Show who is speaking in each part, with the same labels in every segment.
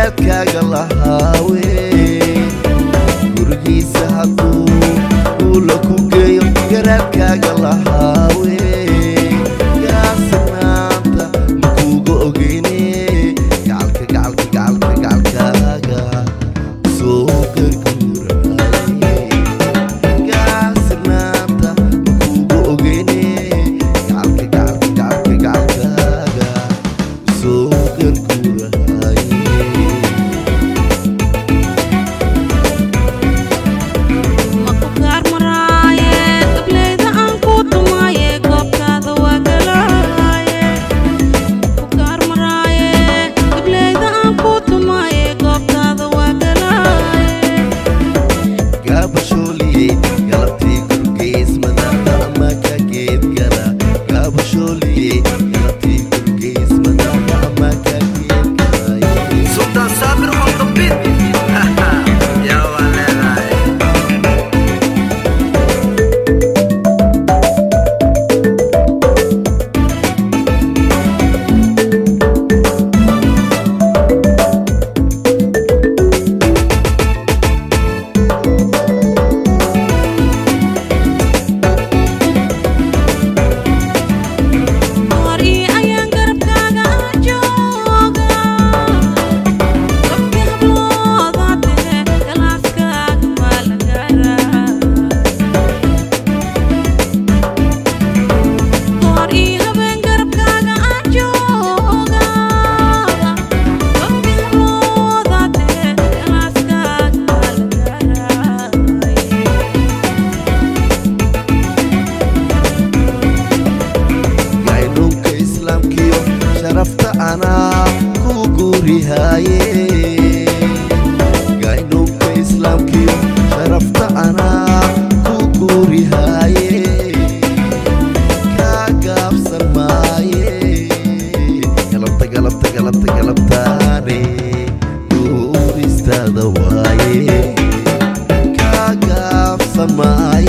Speaker 1: garaadkaaga lahaawe gurigiisa hadduu guula ku geeyo garaadkaaga lahaawe gaasinaanta makuuga ogeyne gacalkaaga soo garguuraaye gaasinaanta makuuga ogeyne gacalkaaga soo garguuraaye أنا كوكوري هاي قاينوك إسلام كيو شرفت أنا كوكوري هاي كاقاب سماي قلبتاني كوري استادواي كاقاب سماي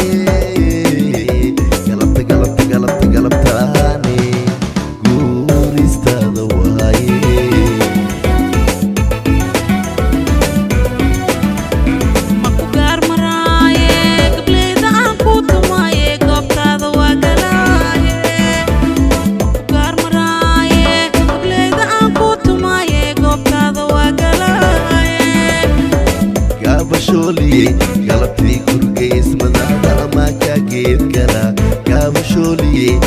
Speaker 1: قلبتاني كوري استادواي قلبتي كل جسم ذا ما كاجيت كلا كابشولي